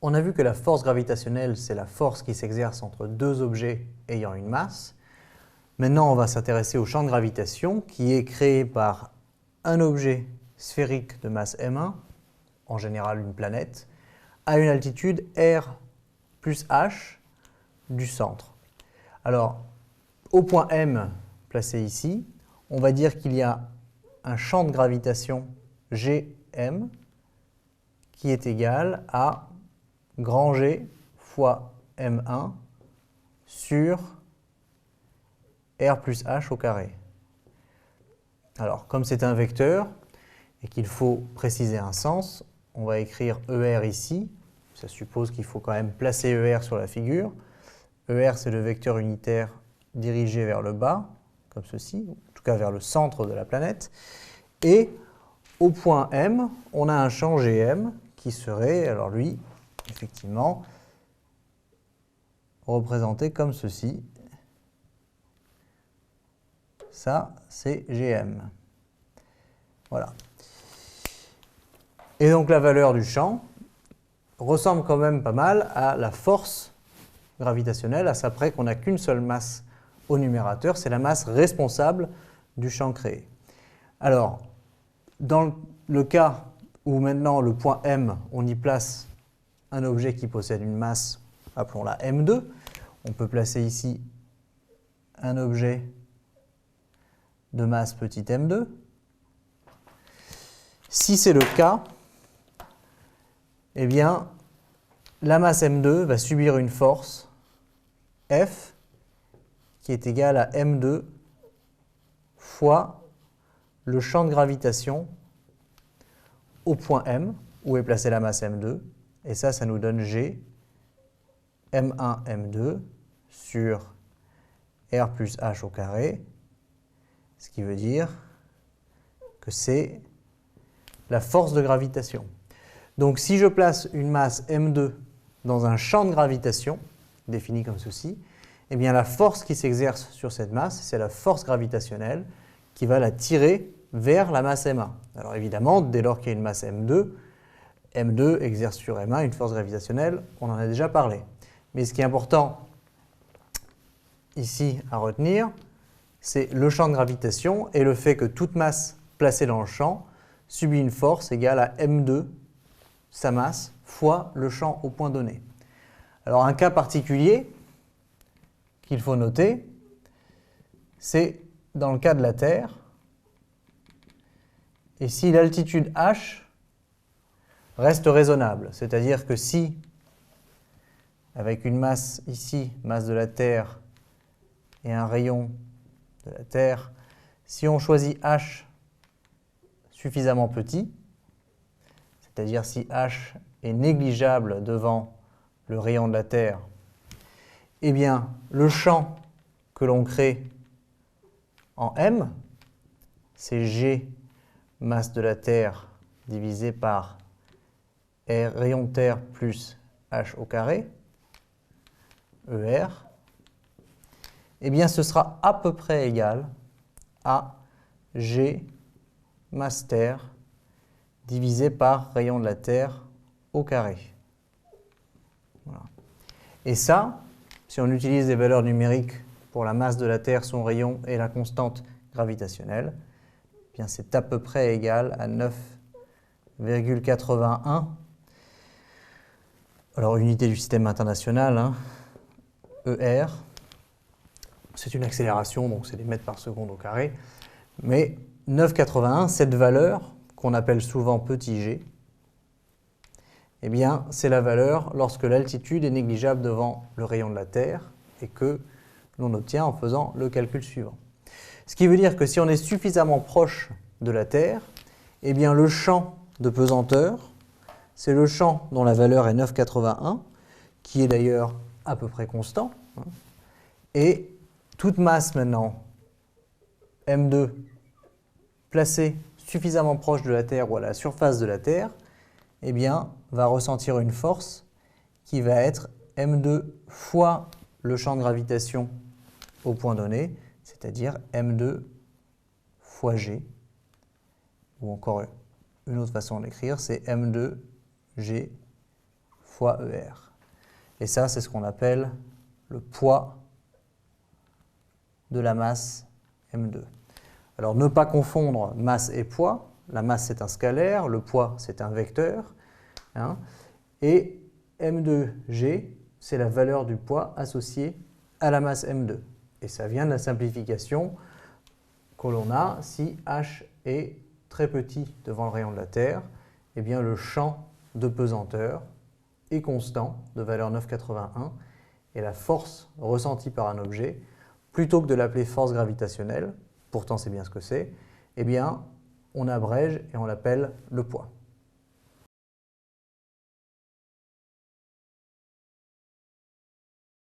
On a vu que la force gravitationnelle, c'est la force qui s'exerce entre deux objets ayant une masse. Maintenant, on va s'intéresser au champ de gravitation qui est créé par un objet sphérique de masse m1, en général une planète, à une altitude r plus h du centre. Alors, au point M placé ici, on va dire qu'il y a un champ de gravitation Gm qui est égal à grand G fois M1 sur R plus H au carré. Alors, comme c'est un vecteur et qu'il faut préciser un sens, on va écrire ER ici. Ça suppose qu'il faut quand même placer ER sur la figure. ER, c'est le vecteur unitaire dirigé vers le bas, comme ceci, en tout cas vers le centre de la planète. Et au point M, on a un champ Gm qui serait, alors lui, effectivement, représenté comme ceci. Ça, c'est Gm. Voilà. Et donc la valeur du champ ressemble quand même pas mal à la force gravitationnelle, à ça près qu'on n'a qu'une seule masse au numérateur, c'est la masse responsable du champ créé. Alors, dans le cas où maintenant le point M, on y place un objet qui possède une masse, appelons-la M2, on peut placer ici un objet de masse petit m2. Si c'est le cas, eh bien, la masse m2 va subir une force F qui est égale à m2 fois le champ de gravitation au point M, où est placée la masse m2. Et ça nous donne G, m1, m2 sur R plus H au carré, ce qui veut dire que c'est la force de gravitation. Donc si je place une masse m2 dans un champ de gravitation, défini comme ceci, eh bien la force qui s'exerce sur cette masse, c'est la force gravitationnelle qui va la tirer vers la masse m1. Alors évidemment, dès lors qu'il y a une masse m2, m2 exerce sur m1 une force gravitationnelle, on en a déjà parlé. Mais ce qui est important ici à retenir, c'est le champ de gravitation et le fait que toute masse placée dans le champ subit une force égale à m2, sa masse, fois le champ au point donné. Alors un cas particulier qu'il faut noter, c'est dans le cas de la Terre. Et si l'altitude h reste raisonnable, c'est-à-dire que si, avec une masse ici, masse de la Terre, et un rayon de la Terre, si on choisit h suffisamment petit, c'est-à-dire si h est négligeable devant le rayon de la Terre, eh bien, le champ que l'on crée en m, c'est G masse de la Terre divisé par R rayon de Terre plus H au carré, ER, eh bien ce sera à peu près égal à G masse Terre divisé par rayon de la Terre au carré. Voilà. Et ça, si on utilise des valeurs numériques pour la masse de la Terre, son rayon et la constante gravitationnelle, eh bien c'est à peu près égal à 9,81. Alors unité du système international, hein, ER, c'est une accélération, donc c'est des mètres par seconde au carré, mais 9,81, cette valeur qu'on appelle souvent petit g, eh bien c'est la valeur lorsque l'altitude est négligeable devant le rayon de la Terre et que l'on obtient en faisant le calcul suivant. Ce qui veut dire que si on est suffisamment proche de la Terre, eh bien le champ de pesanteur, c'est le champ dont la valeur est 9,81, qui est d'ailleurs à peu près constant. Et toute masse maintenant, m2, placée suffisamment proche de la Terre ou à la surface de la Terre, eh bien, va ressentir une force qui va être m2 fois le champ de gravitation au point donné, c'est-à-dire m2 fois g, ou encore une autre façon de l'écrire, c'est m2 g fois ER. Et ça, c'est ce qu'on appelle le poids de la masse M2. Alors, ne pas confondre masse et poids. La masse, c'est un scalaire, le poids, c'est un vecteur. Hein, et M2G, c'est la valeur du poids associée à la masse M2. Et ça vient de la simplification que l'on a si H est très petit devant le rayon de la Terre, eh bien le champ de pesanteur est constant de valeur 9,81 et la force ressentie par un objet, plutôt que de l'appeler force gravitationnelle, pourtant c'est bien ce que c'est, eh bien on abrège et on l'appelle le poids.